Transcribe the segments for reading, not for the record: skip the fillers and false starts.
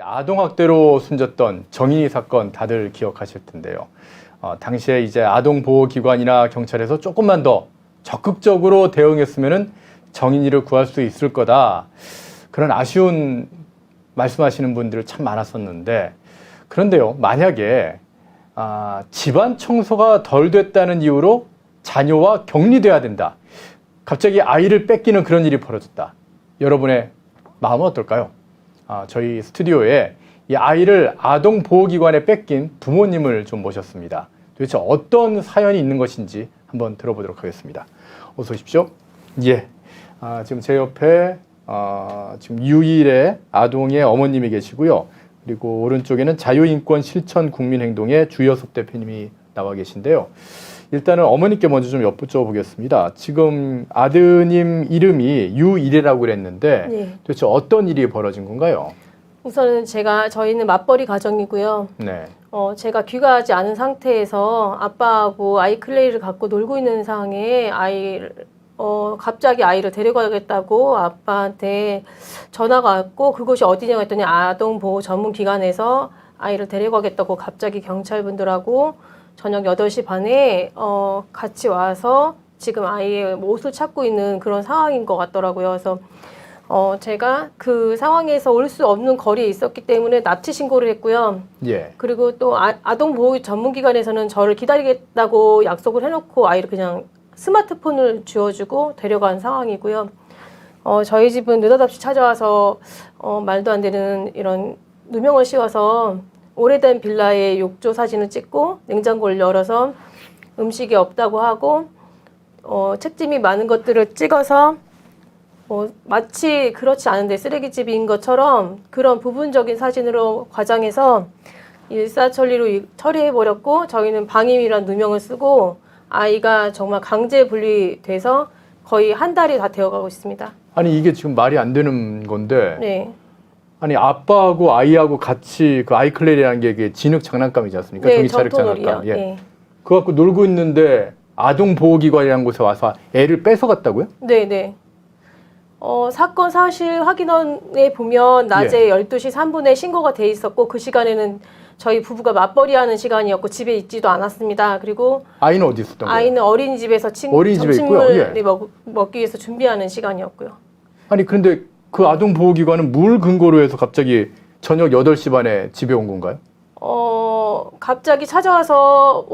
아동학대로 숨졌던 정인이 사건 다들 기억하실 텐데요. 당시에 이제 아동보호기관이나 경찰에서 조금만 더 적극적으로 대응했으면 정인이를 구할 수 있을 거다. 그런 아쉬운 말씀하시는 분들 참 많았었는데, 그런데요, 만약에 집안 청소가 덜 됐다는 이유로 자녀와 격리돼야 된다. 갑자기 아이를 뺏기는 그런 일이 벌어졌다. 여러분의 마음은 어떨까요? 저희 스튜디오에 이 아이를 아동보호기관에 뺏긴 부모님을 좀 모셨습니다. 도대체 어떤 사연이 있는 것인지 한번 들어보도록 하겠습니다. 어서 오십시오. 예. 지금 제 옆에 지금 유일의 아동의 어머님이 계시고요. 그리고 오른쪽에는 자유인권 실천 국민행동의 주여섭 대표님이 나와 계신데요. 일단은 어머니께 먼저 좀 여쭤보겠습니다. 지금 아드님 이름이 유일이라고 그랬는데 네. 도대체 어떤 일이 벌어진 건가요? 우선은 저희는 맞벌이 가정이고요. 네. 제가 귀가하지 않은 상태에서 아빠하고 아이클레이를 갖고 놀고 있는 상황에 갑자기 아이를 데려가겠다고 아빠한테 전화가 왔고, 그곳이 어디냐고 했더니 아동보호 전문기관에서 아이를 데려가겠다고 갑자기 경찰분들하고 저녁 8시 반에 같이 와서 지금 아이의 옷을 찾고 있는 그런 상황인 것 같더라고요. 그래서 제가 그 상황에서 올 수 없는 거리에 있었기 때문에 납치 신고를 했고요. 예. 그리고 또 아동보호 전문기관에서는 저를 기다리겠다고 약속을 해놓고 아이를 그냥 스마트폰을 쥐어주고 데려간 상황이고요. 저희 집은 느닷없이 찾아와서 말도 안 되는 이런 누명을 씌워서 오래된 빌라의 욕조 사진을 찍고 냉장고를 열어서 음식이 없다고 하고 책짐이 많은 것들을 찍어서 마치 그렇지 않은데 쓰레기집인 것처럼 그런 부분적인 사진으로 과장해서 일사천리로 처리해버렸고, 저희는 방임이란 누명을 쓰고 아이가 정말 강제 분리돼서 거의 한 달이 다 되어가고 있습니다. 아니 이게 지금 말이 안 되는 건데, 네. 아니 아빠하고 아이하고 같이 그 아이클레리라는 게 이게 진흙 장난감이지 않습니까? 네, 종이차륵 전통놀이요. 장난감. 예. 네. 그거 갖고 놀고 있는데 아동보호기관이라는 곳에 와서 애를 뺏어갔다고요? 네. 사건 사실 확인원에 보면 낮에 12시 3분에 신고가 돼 있었고, 그 시간에는 저희 부부가 맞벌이 하는 시간이었고 집에 있지도 않았습니다. 그리고 아이는 어디 있었던 거예요? 아이는 어린이집에서 어린이집에 점심을 있고요. 예. 먹기 위해서 준비하는 시간이었고요. 아니 그런데 그 아동보호기관은 뭘 근거로 해서 갑자기 저녁 8시 반에 집에 온 건가요? 갑자기 찾아와서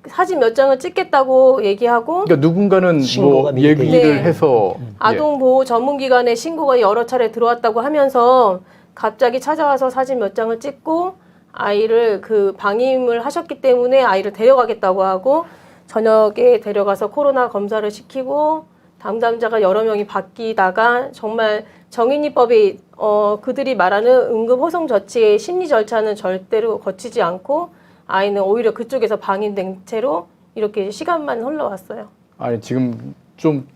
사진 몇 장을 찍겠다고 얘기하고, 그러니까 누군가는 뭐 미리 얘기를 네. 해서 아동보호 전문기관에 신고가 여러 차례 들어왔다고 하면서 갑자기 찾아와서 사진 몇 장을 찍고 아이를 방임을 하셨기 때문에 아이를 데려가겠다고 하고, 저녁에 데려가서 코로나 검사를 시키고 담당자가 여러 명이 바뀌다가 정말 정인이법이 그들이 말하는 응급호송 조치의 심리 절차는 절대로 거치지 않고 아이는 오히려 그쪽에서 방임된 채로 이렇게 시간만 흘러왔어요. 아니 지금 좀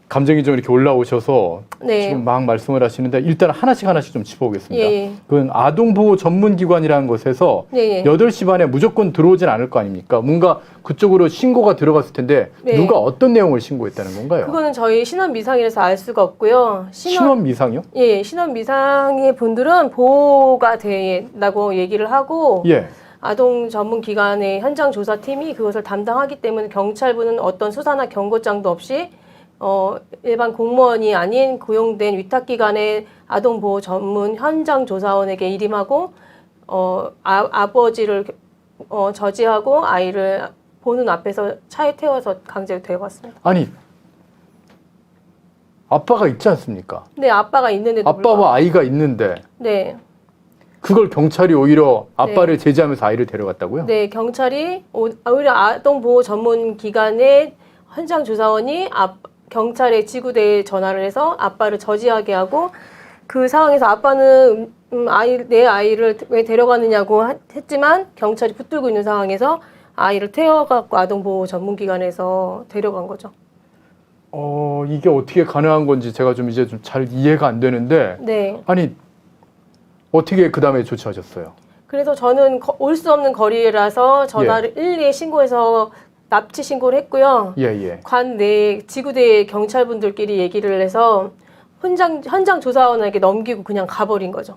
감정이 좀 이렇게 올라오셔서 네. 지금 막 말씀을 하시는데 일단 하나씩 좀 짚어보겠습니다. 예. 그 아동보호 전문기관이라는 곳에서 네. 8시 반에 무조건 들어오진 않을 거 아닙니까? 뭔가 그쪽으로 신고가 들어갔을 텐데 네. 누가 어떤 내용을 신고했다는 건가요? 그거는 저희 신원 미상이라서 알 수가 없고요. 신원 미상이요? 예, 신원 미상의 분들은 보호가 된다고 얘기를 하고, 예. 아동 전문 기관의 현장 조사팀이 그것을 담당하기 때문에 경찰부는 어떤 수사나 경고장도 없이 일반 공무원이 아닌 고용된 위탁기관의 아동보호 전문 현장 조사원에게 일임하고 아버지를 저지하고 아이를 보는 앞에서 차에 태워서 강제로 데려갔습니다. 아니 아빠가 있지 않습니까? 네, 아빠가 있는데도 아빠와 아이가 있는데 네. 그걸 경찰이 오히려 아빠를 제지하면서 아이를 데려갔다고요? 네, 경찰이 오히려 아동보호 전문 기관의 현장 조사원이 경찰의 지구대에 전화를 해서 아빠를 저지하게 하고, 그 상황에서 아빠는 내 아이를 왜 데려가느냐고 했지만 경찰이 붙들고 있는 상황에서 아이를 태워갖고 아동보호 전문기관에서 데려간 거죠. 이게 어떻게 가능한 건지 제가 좀 이제 좀 잘 이해가 안 되는데, 네. 아니 어떻게 그 다음에 조치하셨어요? 그래서 저는 올 수 없는 거리라서 전화를 112에 신고해서 납치 신고를 했고요. 예. 관 내 지구대 경찰분들끼리 얘기를 해서 현장 조사원에게 넘기고 그냥 가버린 거죠.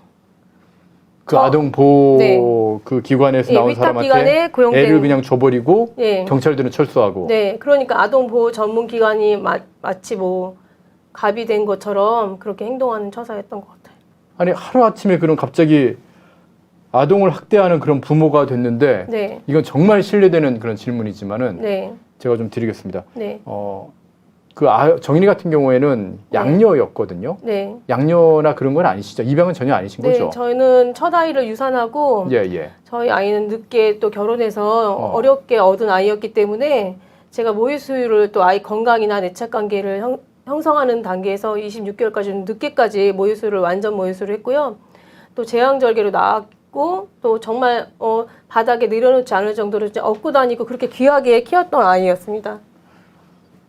그 아동 보호 네. 그 기관에서 예, 나온 위탁 사람한테 기관에 고용된 애를 그냥 줘버리고 예. 경찰들은 철수하고. 네, 그러니까 아동 보호 전문 기관이 마치 뭐 갑이 된 것처럼 그렇게 행동하는 처사였던 것 같아요. 아니 하루 아침에 그런 갑자기 아동을 학대하는 그런 부모가 됐는데 네, 이건 신뢰되는 그런 질문이지만은 네, 제가 좀 드리겠습니다. 네, 정인이 같은 경우에는 네. 양녀였거든요. 네. 양녀나 그런 건 아니시죠? 입양은 전혀 아니신 네, 거죠? 저희는 첫 아이를 유산하고 예, 예. 저희 아이는 늦게 또 결혼해서 어렵게 어렵게 얻은 아이였기 때문에 제가 모유 수유를 또 아이 건강이나 내착 관계를 형성하는 단계에서 26개월까지 늦게까지 모유 수유를 완전 모유 수유를 했고요. 또 제왕절개로 낳았고 또 정말 바닥에 내려놓지 않을 정도로 이제 업고 다니고 그렇게 귀하게 키웠던 아이였습니다.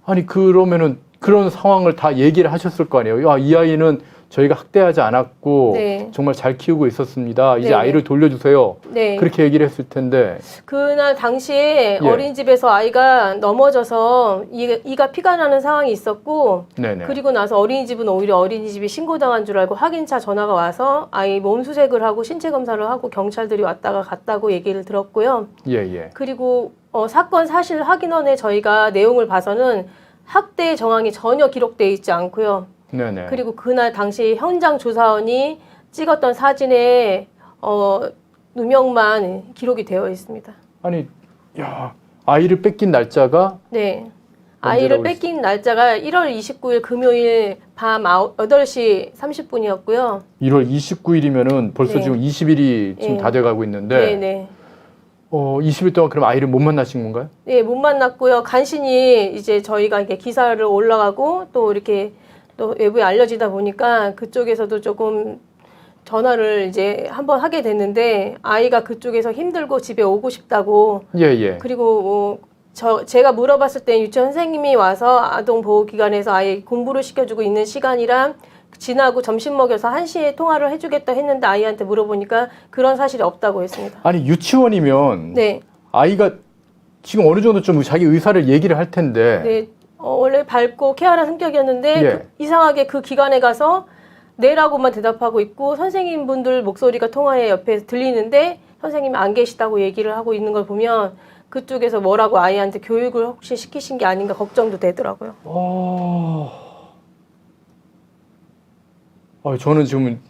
아니 그러면은 그런 상황을 다 얘기를 하셨을 거 아니에요. 야, 이 아이는 저희가 학대하지 않았고 네. 정말 잘 키우고 있었습니다. 이제 네. 아이를 돌려주세요. 네. 그렇게 얘기를 했을 텐데. 그날 당시에 예. 어린이집에서 아이가 넘어져서 이가 피가 나는 상황이 있었고 네네. 그리고 나서 어린이집은 오히려 어린이집이 신고당한 줄 알고 확인차 전화가 와서 아이 몸 수색을 하고 신체 검사를 하고 경찰들이 왔다가 갔다고 얘기를 들었고요. 예, 예. 그리고 사건 사실 확인원에 저희가 내용을 봐서는 학대 정황이 전혀 기록되어 있지 않고요. 네네. 그리고 그날 당시 현장 조사원이 찍었던 사진에 누명만 기록이 되어 있습니다. 아니, 야, 아이를 뺏긴 날짜가 네. 아이를 언제라고 뺏긴 날짜가 1월 29일 금요일 밤 8시 30분이었고요. 1월 29일이면은 벌써 네. 지금 20일이 지금 네. 다 돼가고 있는데, 네, 네. 20일 동안 그럼 아이를 못 만나신 건가요? 네, 못 만났고요. 간신히 이제 저희가 이렇게 기사를 올라가고 또 이렇게 또 외부에 알려지다 보니까 그쪽에서도 조금 전화를 이제 한번 하게 됐는데 아이가 그쪽에서 힘들고 집에 오고 싶다고 예, 예. 그리고 제가 물어봤을 때 유치원 선생님이 와서 아동보호기관에서 아이 공부를 시켜주고 있는 시간이랑 지나고 점심 먹여서 1시에 통화를 해주겠다 했는데 아이한테 물어보니까 그런 사실이 없다고 했습니다. 아니, 유치원이면 네. 아이가 지금 어느 정도 좀 자기 의사를 얘기를 할 텐데, 네. 원래 밝고 쾌활한 성격이었는데 예. 이상하게 그 기관에 가서 네라고만 대답하고 있고 선생님분들 목소리가 통화에 옆에 들리는데 선생님이 안 계시다고 얘기를 하고 있는 걸 보면 그쪽에서 뭐라고 아이한테 교육을 혹시 시키신 게 아닌가 걱정도 되더라고요. 저는 지금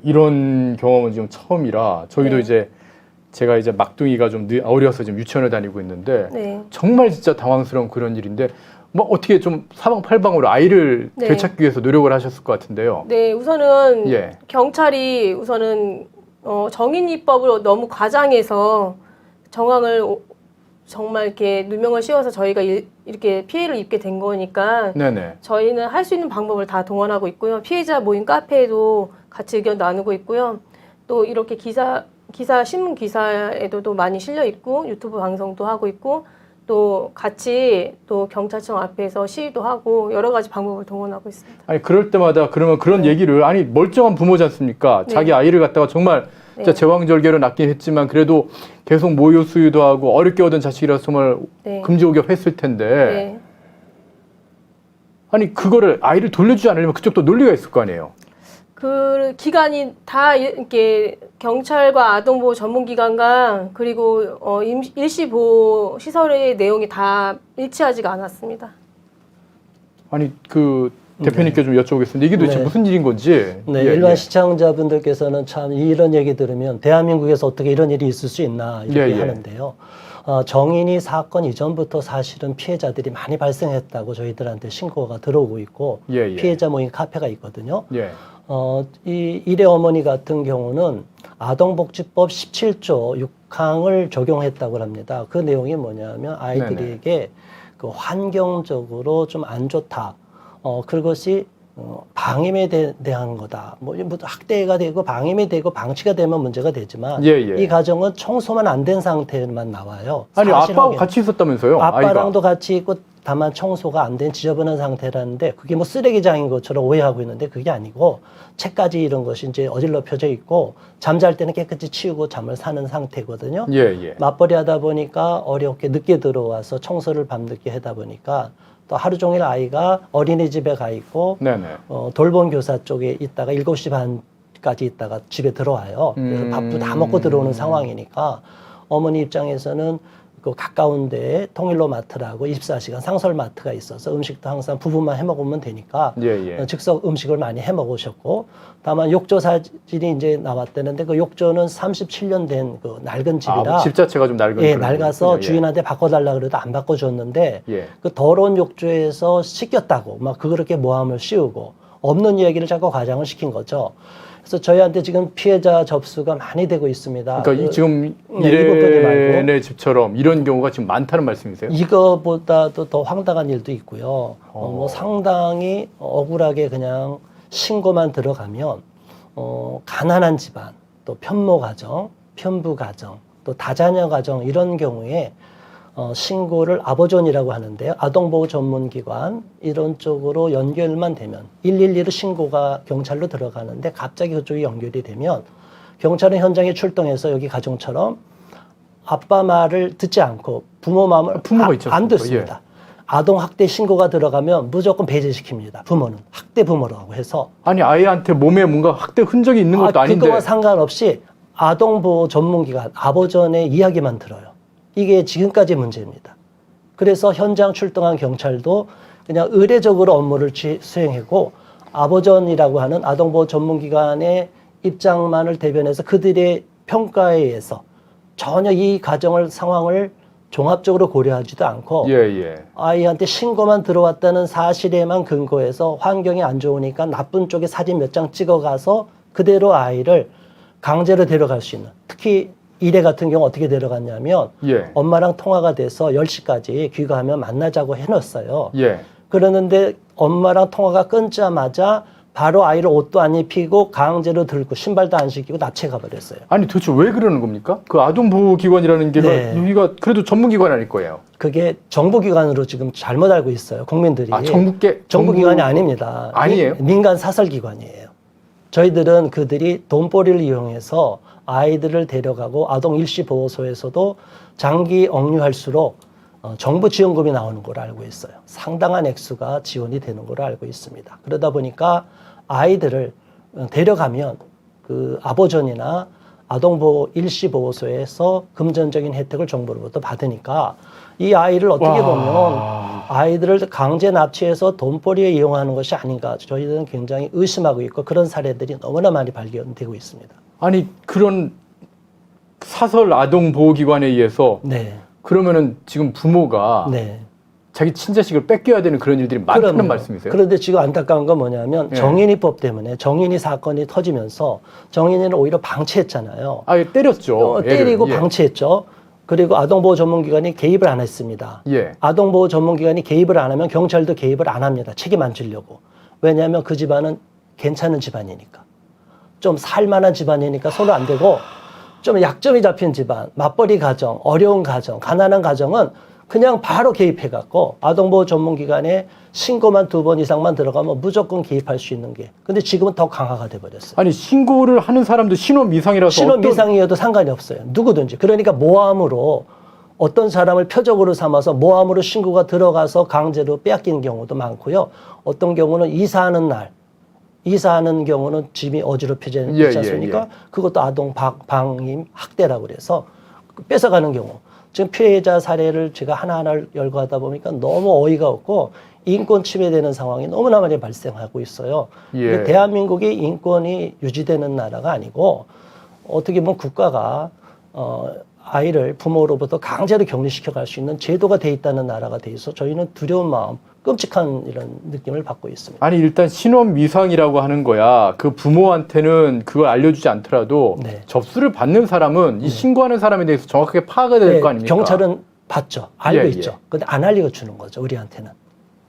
이런 경험은 지금 처음이라 저희도 네. 이제 제가 이제 막둥이가 좀 어려서 지금 유치원을 다니고 있는데 네. 정말 진짜 당황스러운 그런 일인데 뭐 어떻게 좀 사방팔방으로 아이를 네. 되찾기 위해서 노력을 하셨을 것 같은데요. 네, 우선은 예. 경찰이 우선은 정인이법을 너무 과장해서 정황을 정말 이렇게 누명을 씌워서 저희가 이렇게 피해를 입게 된 거니까 네네. 저희는 할 수 있는 방법을 다 동원하고 있고요. 피해자 모임 카페에도 같이 의견 나누고 있고요. 또 이렇게 신문 기사에도 또 많이 실려 있고 유튜브 방송도 하고 있고 또 같이 또 경찰청 앞에서 시위도 하고 여러 가지 방법을 동원하고 있습니다. 아니 그럴 때마다 그러면 그런 얘기를 아니 멀쩡한 부모지 않습니까? 네. 자기 아이를 갖다가 정말 진짜 네. 제왕절개로 낳긴 했지만 그래도 계속 모유 수유도 하고 어렵게 얻은 자식이라서 정말 네. 금지옥엽했을 텐데 네. 아니 그거를 아이를 돌려주지 않으려면 그쪽도 논리가 있을 거 아니에요. 그 기관이 다 이렇게 경찰과 아동보호 전문기관과 그리고 일시보호 시설의 내용이 다 일치하지가 않았습니다. 아니 그 대표님께 좀 여쭤보겠습니다. 이게 도대체 네. 무슨 일인 건지. 네, 예, 일반 예. 시청자분들께서는 참 이런 얘기 들으면 대한민국에서 어떻게 이런 일이 있을 수 있나 이렇게 예, 예. 하는데요. 정인이 사건 이전부터 사실은 피해자들이 많이 발생했다고 저희들한테 신고가 들어오고 있고 예, 예. 피해자 모임 카페가 있거든요. 예. 이 일의 어머니 같은 경우는 아동복지법 17조 6항을 적용했다고 합니다. 그 내용이 뭐냐면 아이들에게 그 환경적으로 좀 안 좋다. 그것이 방임에 대한 거다. 뭐 학대가 되고 방임이 되고 방치가 되면 문제가 되지만 예, 예. 이 가정은 청소만 안 된 상태만 나와요. 아니 사실 아빠하고 확인. 같이 있었다면서요? 아빠랑도 아이가. 같이 있고 다만 청소가 안 된 지저분한 상태라는데 그게 뭐 쓰레기장인 것처럼 오해하고 있는데 그게 아니고 책까지 이런 것이 이제 어질러펴져 있고 잠잘 때는 깨끗이 치우고 잠을 사는 상태거든요. 예, 예. 맞벌이 하다 보니까 어렵게 늦게 들어와서 청소를 밤늦게 하다 보니까 또 하루 종일 아이가 어린이집에 가 있고 네네. 돌봄 교사 쪽에 있다가 7시 반 10시까지 있다가 집에 들어와요. 그래서 밥도 다 먹고 들어오는 상황이니까 어머니 입장에서는 그 가까운 데에 통일로 마트라고 24시간 상설 마트가 있어서 음식도 항상 부부만 해 먹으면 되니까 즉석 음식을 많이 해 먹으셨고, 다만 욕조 사진이 이제 나왔다는데 그 욕조는 37년 된 그 낡은 집이라 집 자체가 좀 낡은 예, 낡아서 주인한테 바꿔달라 그래도 안 바꿔줬는데 그 더러운 욕조에서 씻겼다고 막 그렇게 모함을 씌우고 없는 이야기를 자꾸 과장을 시킨 거죠. 그래서 저희한테 지금 피해자 접수가 많이 되고 있습니다. 그러니까 지금 이래의 집처럼 이런 경우가 지금 많다는 말씀이세요? 이거보다도 더 황당한 일도 있고요. 뭐 상당히 억울하게 그냥 신고만 들어가면 가난한 집안, 또 편모 가정, 편부 가정, 또 다자녀 가정 이런 경우에 신고를 아버존이라고 하는데요. 아동보호 전문기관 이런 쪽으로 연결만 되면 112로 신고가 경찰로 들어가는데 갑자기 그쪽이 연결이 되면 경찰은 현장에 출동해서 여기 가정처럼 아빠 말을 듣지 않고 부모 마음을 안 듣습니다. 아동 학대 신고가 들어가면 무조건 배제시킵니다. 부모는 학대 부모라고 해서. 아니 아이한테 몸에 뭔가 학대 흔적이 있는 것도 아닌데. 그거와 상관없이 아동보호 전문기관 아버존의 이야기만 들어요. 이게 지금까지 문제입니다. 그래서 현장 출동한 경찰도 그냥 의례적으로 업무를 수행하고 아버존이라고 하는 아동보호 전문기관의 입장만을 대변해서 그들의 평가에 의해서 전혀 이 가정을 상황을 종합적으로 고려하지도 않고 아이한테 신고만 들어왔다는 사실에만 근거해서 환경이 안 좋으니까 나쁜 쪽에 사진 몇 장 찍어가서 그대로 아이를 강제로 데려갈 수 있는, 특히 이래 같은 경우 어떻게 데려갔냐면 엄마랑 통화가 돼서 10시까지 귀가하면 만나자고 해놨어요. 그러는데 엄마랑 통화가 끊자마자 바로 아이를 옷도 안 입히고 강제로 들고 신발도 안 신기고 납치해 가버렸어요. 아니 도대체 왜 그러는 겁니까? 그 아동보호기관이라는 게 여기가 그래도 전문기관 아닐 거예요. 그게 정부기관으로 지금 잘못 알고 있어요. 국민들이. 정부기관이 아닙니다. 아니에요? 민간 사설기관이에요. 저희들은 그들이 돈벌이를 이용해서 아이들을 데려가고 아동 일시보호소에서도 장기 억류할수록 정부 지원금이 나오는 걸 알고 있어요. 상당한 액수가 지원이 되는 걸 알고 있습니다. 그러다 보니까 아이들을 데려가면 그 아버존이나 아동보호 일시보호소에서 금전적인 혜택을 정부로부터 받으니까 이 아이를 어떻게 보면 아이들을 강제 납치해서 돈벌이에 이용하는 것이 아닌가 저희들은 굉장히 의심하고 있고 그런 사례들이 너무나 많이 발견되고 있습니다. 아니 그런 사설 아동보호기관에 의해서 그러면은 지금 부모가 자기 친자식을 뺏겨야 되는 그런 일들이 많다는 말씀이세요? 그런데 지금 안타까운 건 뭐냐면 정인이법 때문에 정인이 사건이 터지면서 정인이를 오히려 방치했잖아요. 때렸죠. 때리고 방치했죠. 그리고 아동보호 전문기관이 개입을 안 했습니다. 아동보호 전문기관이 개입을 안 하면 경찰도 개입을 안 합니다. 책임 안 지려고. 왜냐하면 그 집안은 괜찮은 집안이니까. 좀 살만한 집안이니까 손을 안 대고 좀 약점이 잡힌 집안, 맞벌이 가정, 어려운 가정, 가난한 가정은 그냥 바로 개입해갖고 아동보호 전문기관에 신고만 2번 이상만 들어가면 무조건 개입할 수 있는 게. 근데 지금은 더 강화가 돼버렸어요. 아니 신고를 하는 사람도 신원미상이라서 신원미상이어도 상관이 없어요. 누구든지. 그러니까 모함으로 어떤 사람을 표적으로 삼아서 모함으로 신고가 들어가서 강제로 빼앗기는 경우도 많고요. 어떤 경우는 이사하는 경우는 집이 어지럽혀지지 않습니까? 그것도 아동 방임 학대라고 그래서 뺏어가는 경우. 지금 피해자 사례를 제가 하나하나 열거하다 보니까 너무 어이가 없고 인권 침해되는 상황이 너무나 많이 발생하고 있어요. 대한민국이 인권이 유지되는 나라가 아니고 어떻게 보면 국가가 아이를 부모로부터 강제로 격리시켜 갈 수 있는 제도가 돼 있다는 나라가 돼 있어 저희는 두려운 마음, 끔찍한 이런 느낌을 받고 있습니다. 아니 일단 신원미상이라고 하는 거야. 그 부모한테는 그걸 알려주지 않더라도 접수를 받는 사람은 이 신고하는 사람에 대해서 정확하게 파악이 될 거 아닙니까? 경찰은 받죠. 알고 있죠. 근데 안 알려주는 거죠. 우리한테는.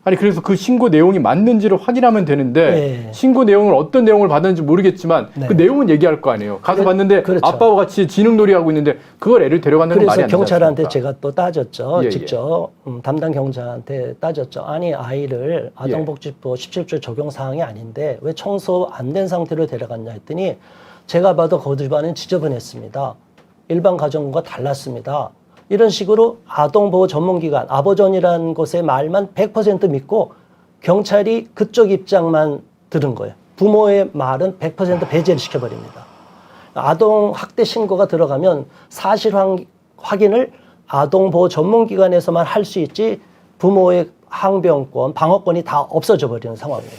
아니 그래서 그 신고 내용이 맞는지를 확인하면 되는데 신고 내용을 어떤 내용을 받았는지 모르겠지만 그 내용은 얘기할 거 아니에요. 가서 봤는데 아빠와 같이 지능놀이 하고 있는데 그걸 애를 데려가는 건 말이 안 되지 않습니까? 그래서 경찰한테 제가 또 따졌죠. 직접 담당 경찰한테 따졌죠. 아니 아이를 아동복지법 17조 적용 사항이 아닌데 왜 청소 안 된 상태로 데려갔냐 했더니 제가 봐도 그 집안은 지저분했습니다. 일반 가정과 달랐습니다. 이런 식으로 아동보호 전문기관, 아버존이라는 곳의 말만 100% 믿고 경찰이 그쪽 입장만 들은 거예요. 부모의 말은 100% 배제를 시켜버립니다. 아동 학대 신고가 들어가면 사실 확인을 아동보호 전문기관에서만 할 수 있지 부모의 항변권, 방어권이 다 없어져 버리는 상황이에요.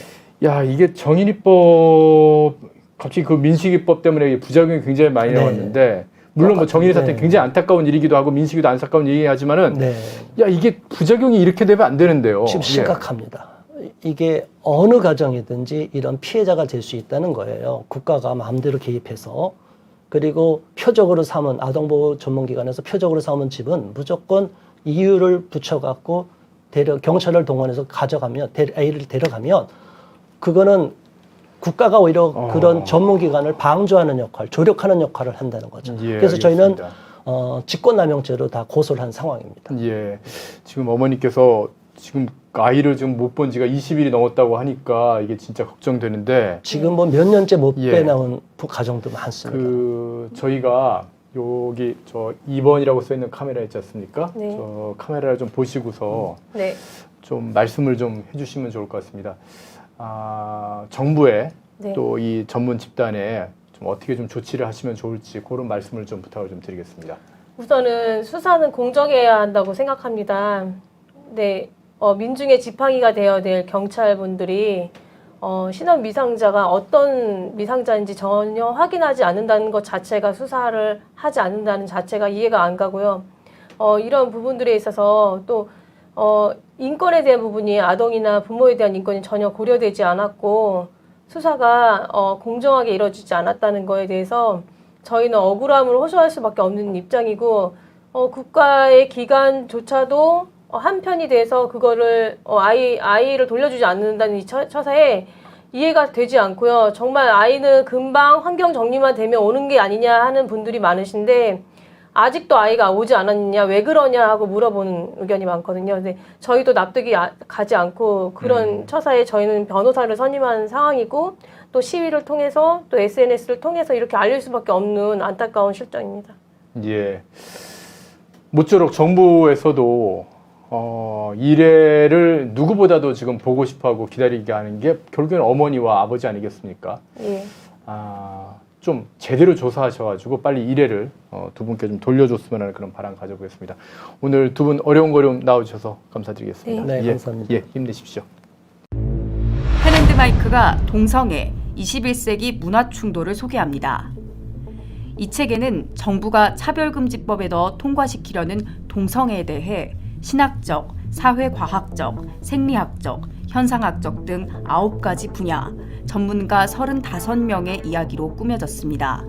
야, 이게 정인이법 갑자기 그 민식이법 때문에 부작용이 굉장히 많이 네. 나왔는데 물론 뭐 정인이 사태 네. 굉장히 안타까운 일이기도 하고 민식이도 안타까운 일이긴 하지만은 네. 야, 이게 부작용이 이렇게 되면 안 되는데요. 지금 심각합니다. 이게 어느 가정이든지 이런 피해자가 될 수 있다는 거예요. 국가가 마음대로 개입해서. 그리고 표적으로 삼은 아동보호 전문기관에서 표적으로 삼은 집은 무조건 이유를 붙여갖고 경찰을 동원해서 가져가면 A를 데려가면 그거는 국가가 오히려 그런 전문기관을 방조하는 역할, 조력하는 역할을 한다는 거죠. 예, 그래서 저희는 알겠습니다. 직권남용죄로 다 고소를 한 상황입니다. 예. 지금 어머니께서 지금 아이를 지금 못 본 지가 20일이 넘었다고 하니까 이게 진짜 걱정되는데 지금 뭐 몇 년째 못 예. 빼나온 가정도 많습니다. 그 저희가 여기 저 2번이라고 써 있는 카메라 있지 않습니까? 네. 저 카메라를 좀 보시고서 네. 좀 말씀을 좀 해주시면 좋을 것 같습니다. 정부에 네. 또 이 전문 집단에 좀 어떻게 좀 조치를 하시면 좋을지 그런 말씀을 좀 부탁을 좀 드리겠습니다. 우선은 수사는 공정해야 한다고 생각합니다. 네, 민중의 지팡이가 되어야 될 경찰분들이 신원 미상자가 어떤 미상자인지 전혀 확인하지 않는다는 것 자체가 수사를 하지 않는다는 자체가 이해가 안 가고요. 이런 부분들에 있어서 또 인권에 대한 부분이 아동이나 부모에 대한 인권이 전혀 고려되지 않았고 수사가 공정하게 이루어지지 않았다는 거에 대해서 저희는 억울함을 호소할 수밖에 없는 입장이고 국가의 기관조차도 한편이 돼서 그거를 아이를 돌려주지 않는다는 이 처사에 이해가 되지 않고요. 정말 아이는 금방 환경 정리만 되면 오는 게 아니냐 하는 분들이 많으신데 아직도 아이가 오지 않았느냐, 왜 그러냐 하고 물어보는 의견이 많거든요. 근데 저희도 납득이 가지 않고 그런 처사에 저희는 변호사를 선임한 상황이고 또 시위를 통해서 또 SNS를 통해서 이렇게 알릴 수밖에 없는 안타까운 실정입니다. 예. 모쪼록 정부에서도 이래를 누구보다도 지금 보고 싶어하고 기다리게 하는 게 결국에는 어머니와 아버지 아니겠습니까? 예. 좀 제대로 조사하셔가지고 빨리 이래를 두 분께 좀 돌려줬으면 하는 그런 바람 가져보겠습니다. 오늘 두 분 어려운 나와주셔서 감사드리겠습니다. 네, 예, 감사합니다. 예, 힘내십시오. 펜앤드마이크가 동성애 21세기 문화 충돌을 소개합니다. 이 책에는 정부가 차별금지법에 넣어 통과시키려는 동성애에 대해 신학적, 사회과학적, 생리학적, 현상학적 등 9가지 분야, 전문가 35명의 이야기로 꾸며졌습니다.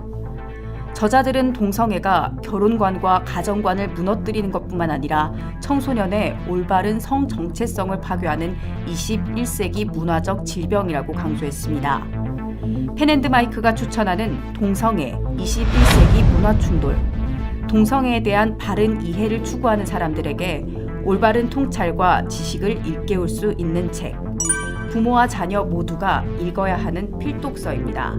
저자들은 동성애가 결혼관과 가정관을 무너뜨리는 것뿐만 아니라 청소년의 올바른 성 정체성을 파괴하는 21세기 문화적 질병이라고 강조했습니다. 펜앤드마이크가 추천하는 동성애 21세기 문화충돌, 동성애에 대한 바른 이해를 추구하는 사람들에게 올바른 통찰과 지식을 일깨울 수 있는 책, 부모와 자녀 모두가 읽어야 하는 필독서입니다.